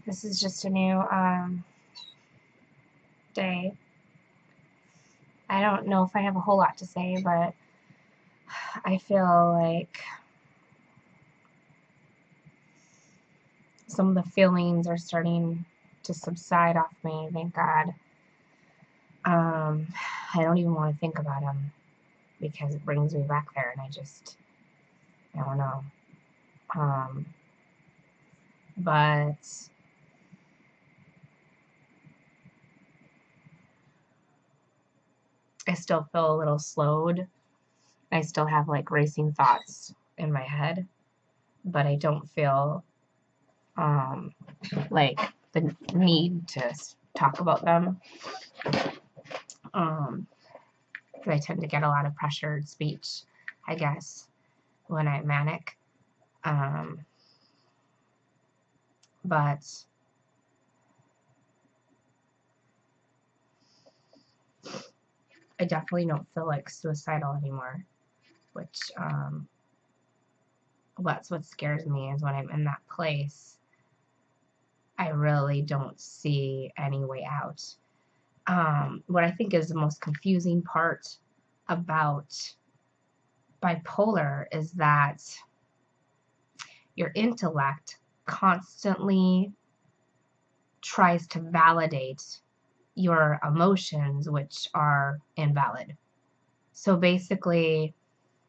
This is just a new day. I don't know if I have a whole lot to say, but I feel like some of the feelings are starting to subside off me, thank God. Um, I don't even want to think about them because it brings me back there, and I don't know. Um, but I still feel a little slowed. I still have like racing thoughts in my head, but I don't feel um, like the need to talk about them. Um, 'Cause I tend to get a lot of pressured speech, I guess, when I'm manic. Um, but I definitely don't feel like suicidal anymore, which that's what scares me is when I'm in that place, I really don't see any way out. What I think is the most confusing part about bipolar is that your intellect constantly tries to validate your emotions, which are invalid. So basically,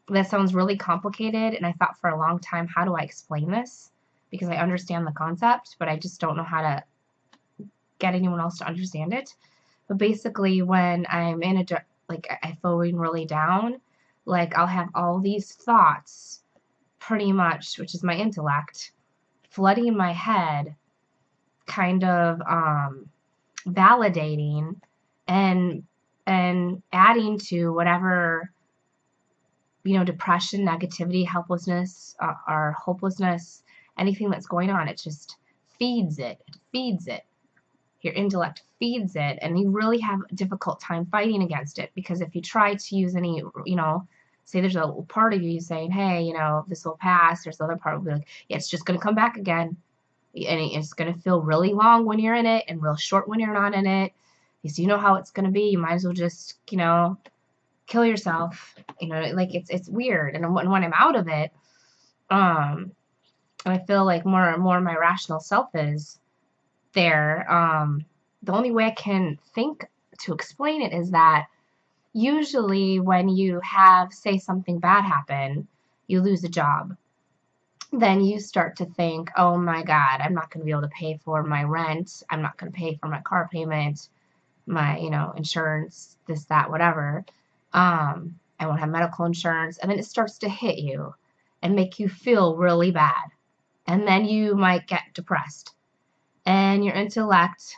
that sounds really complicated, and I thought for a long time, how do I explain this? Because I understand the concept, but I just don't know how to get anyone else to understand it. But basically, when I'm in like I feeling really down, like I'll have all these thoughts, pretty much, which is my intellect, flooding my head, kind of validating and adding to whatever depression, negativity, helplessness, or hopelessness, anything that's going on. It just feeds it. It feeds it. Your intellect feeds it, and you really have a difficult time fighting against it, because if you try to use any, say there's a part of you saying, hey, this will pass, there's the other part will be like, yeah, it's just going to come back again. And it's going to feel really long when you're in it and real short when you're not in it. Because you know how it's going to be. You might as well just, kill yourself. Like it's weird. And when I'm out of it, I feel like more and more my rational self is there. The only way I can think to explain it is that usually when you have, say, something bad happen, you lose a job, then you start to think, oh my God, I'm not going to be able to pay for my rent. I'm not going to pay for my car payment, my, insurance, this, that, whatever. I won't have medical insurance. And then it starts to hit you and make you feel really bad. And then you might get depressed. And your intellect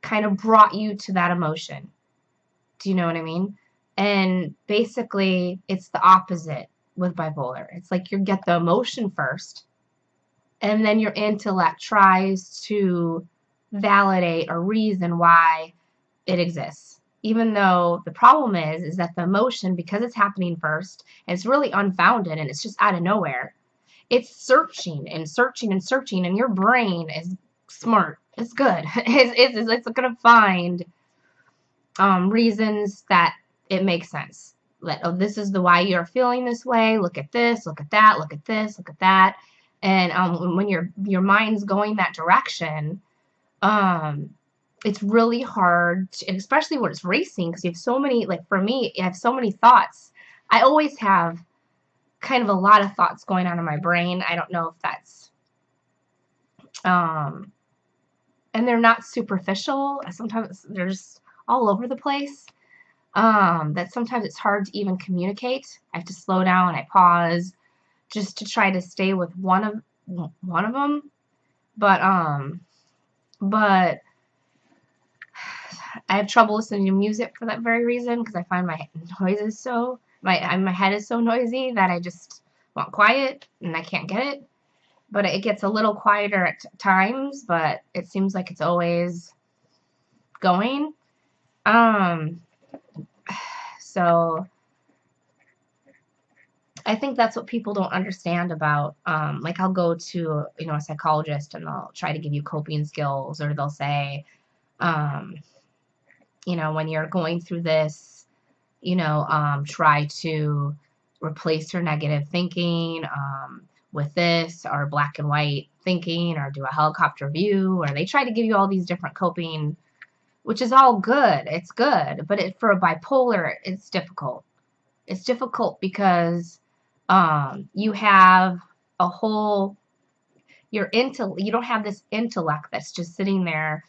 kind of brought you to that emotion. Do you know what I mean? And basically, it's the opposite with bipolar. It's like you get the emotion first, and then your intellect tries to validate or reason why it exists. Even though the problem is that the emotion, because it's happening first, and it's really unfounded and it's just out of nowhere, it's searching and searching and searching, and your brain is smart. It's good. It's going to find reasons that it makes sense. Like, oh, this is the why you're feeling this way. Look at this. Look at that. Look at this. Look at that. And when your mind's going that direction, it's really hard, and especially when it's racing, because you have so many. Like for me, I have so many thoughts. I always have kind of a lot of thoughts going on in my brain. I don't know if that's and they're not superficial. Sometimes they're just all over the place. That sometimes it's hard to even communicate. I have to slow down. I pause just to try to stay with one of them. But I have trouble listening to music for that very reason, because I find my head is so noisy that I just want quiet and I can't get it. But it gets a little quieter at times, but it seems like it's always going. So I think that's what people don't understand about, like I'll go to, a psychologist and they'll try to give you coping skills, or they'll say, um, when you're going through this, try to replace your negative thinking, with this, or black and white thinking, or do a helicopter view, or they try to give you all these different coping, which is all good. It's good, but for a bipolar, it's difficult. It's difficult because you have a whole, you don't have this intellect that's just sitting there,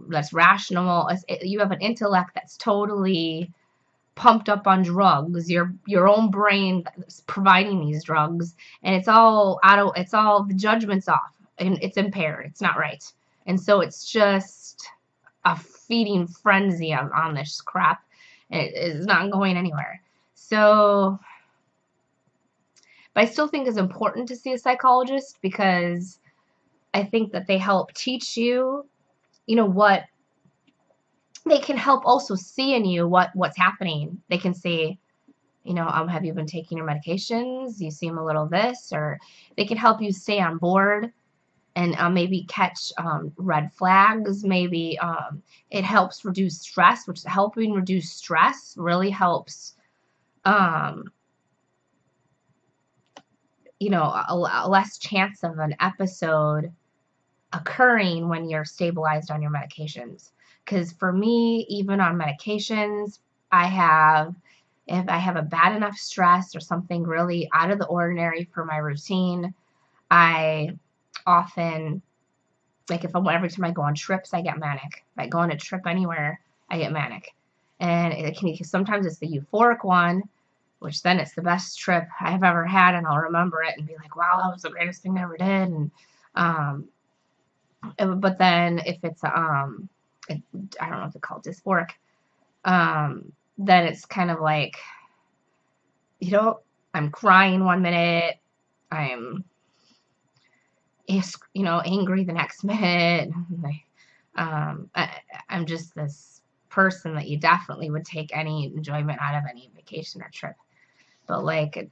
that's rational. You have an intellect that's totally pumped up on drugs, your own brain is providing these drugs, and the judgment's off, and it's impaired, it's not right. And so it's just a feeding frenzy on this crap, and it is not going anywhere. So, but I still think it's important to see a psychologist, because I think that they help teach you, what they can help also see in you what's happening. They can say, have you been taking your medications? You seem a little this, or they can help you stay on board and maybe catch red flags. Maybe it helps reduce stress, which helping reduce stress really helps, a less chance of an episode occurring when you're stabilized on your medications. Because for me, even on medications, if I have a bad enough stress or something really out of the ordinary for my routine, I often, like every time I go on trips, I get manic. If I go on a trip anywhere, I get manic. And sometimes it's the euphoric one, which then it's the best trip I've ever had, and I'll remember it and be like, wow, that was the greatest thing I ever did. And but then if it's I don't know if it's called dysphoric, then it's kind of like, I'm crying one minute, I'm angry the next minute. I'm just this person that you definitely would take any enjoyment out of any vacation or trip. But like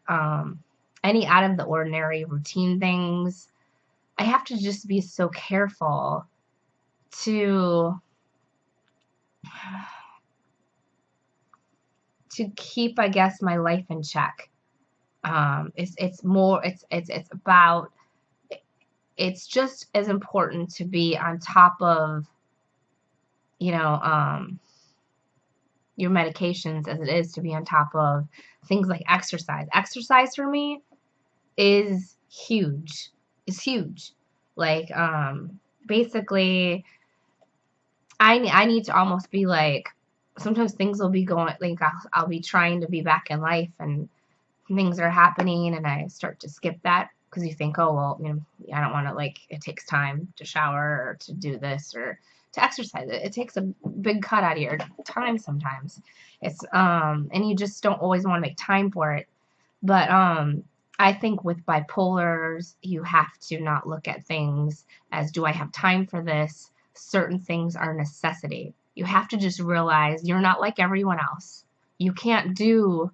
any out of the ordinary routine things, I have to just be so careful to keep, I guess, my life in check. It's just as important to be on top of, your medications as it is to be on top of things like exercise. Exercise for me is huge. It's huge. Like, basically, I need to almost be like, sometimes things will be going, like I'll be trying to be back in life, and things are happening, and I start to skip that, because you think, oh, well, I don't want to, like, it takes time to shower or to do this or to exercise. It takes a big cut out of your time sometimes. It's, and you just don't always want to make time for it. But, I think with bipolars, you have to not look at things as, do I have time for this? Certain things are a necessity. You have to just realize you're not like everyone else. You can't do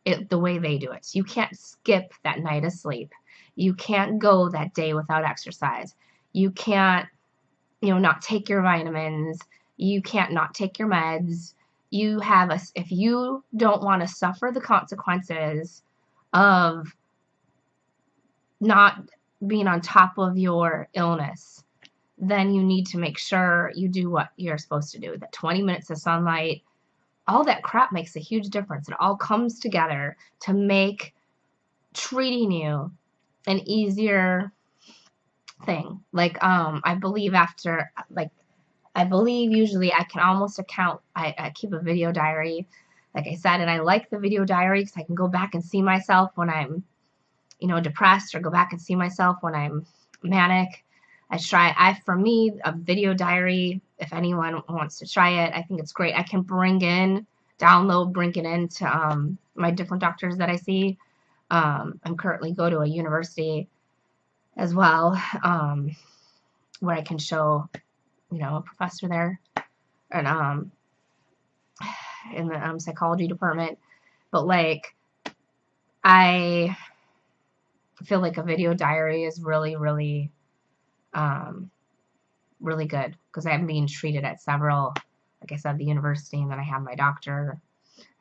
it the way they do it. You can't skip that night of sleep. You can't go that day without exercise. You can't, not take your vitamins. You can't not take your meds. If you don't want to suffer the consequences of not being on top of your illness, then you need to make sure you do what you're supposed to do. That 20 minutes of sunlight, all that crap makes a huge difference. It all comes together to make treating you an easier thing. Like, I believe usually I can almost account, I keep a video diary, like I said, and I like the video diary because I can go back and see myself when I'm, depressed, or go back and see myself when I'm manic. For me, a video diary, if anyone wants to try it, I think it's great. I can bring it into my different doctors that I see. I'm currently go to a university as well, where I can show, a professor there, and in the psychology department. But like, I feel like a video diary is really, really, really good because I'm being treated at several, like I said, the university, and then I have my doctor.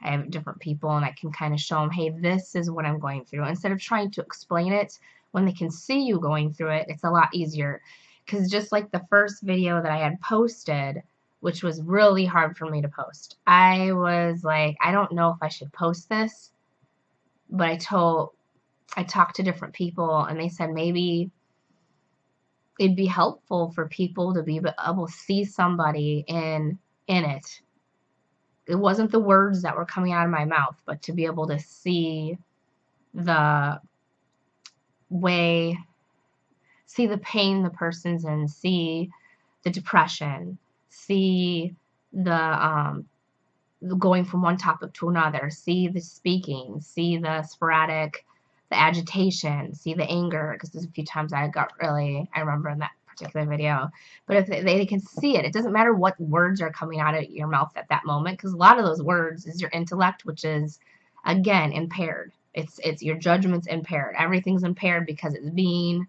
I have different people, and I can kind of show them, hey, this is what I'm going through. Instead of trying to explain it, when they can see you going through it, it's a lot easier. Because just like the first video that I had posted, which was really hard for me to post, I was like, I don't know if I should post this, but I talked to different people, and they said maybe it'd be helpful for people to be able to see somebody in it. It wasn't the words that were coming out of my mouth, but to be able to see the way, see the pain the person's in, see the depression, see the going from one topic to another, see the speaking, see the sporadic, the agitation, see the anger, because there's a few times I remember in that particular video. But if they can see it, it doesn't matter what words are coming out of your mouth at that moment, because a lot of those words is your intellect, which is, again, impaired. It's your judgment's impaired. Everything's impaired because it's being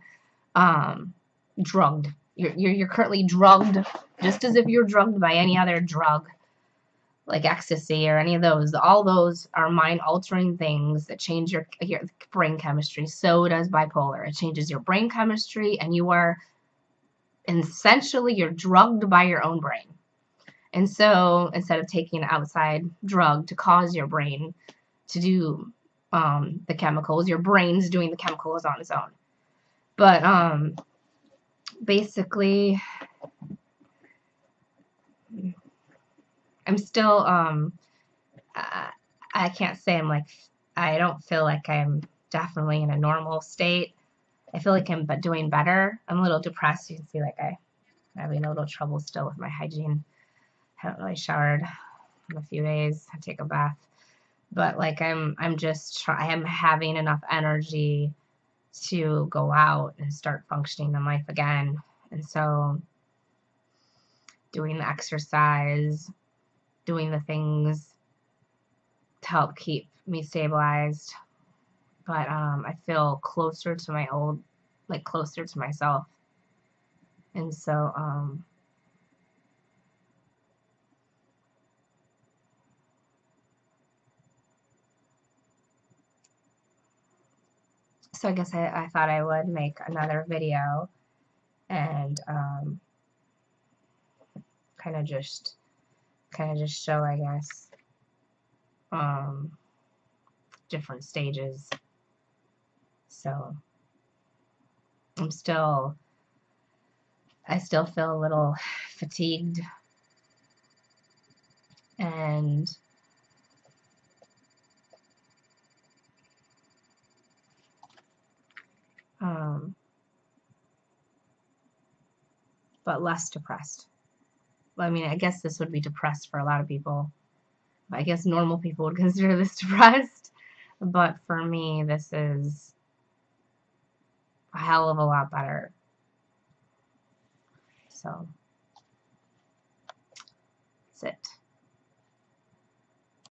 drugged. You're currently drugged, just as if you're drugged by any other drug, like ecstasy or any of those. All those are mind-altering things that change your brain chemistry. So does bipolar. It changes your brain chemistry, and you are essentially, you're drugged by your own brain. And so instead of taking an outside drug to cause your brain to do the chemicals, your brain's doing the chemicals on its own. But basically, I'm still, I can't say I'm like, I don't feel like I'm definitely in a normal state. I feel like I'm doing better. I'm a little depressed. You can see like I'm having a little trouble still with my hygiene. I haven't really showered in a few days. I take a bath. But like I am having enough energy to go out and start functioning in life again. And so doing the exercise, doing the things to help keep me stabilized. But I feel closer to my old, like closer to myself. And so so I guess I thought I would make another video and kind of just show, I guess, different stages. So I still feel a little fatigued, and but less depressed. Well, I mean, I guess this would be depressed for a lot of people. I guess normal people would consider this depressed. But for me, this is a hell of a lot better. So, that's it.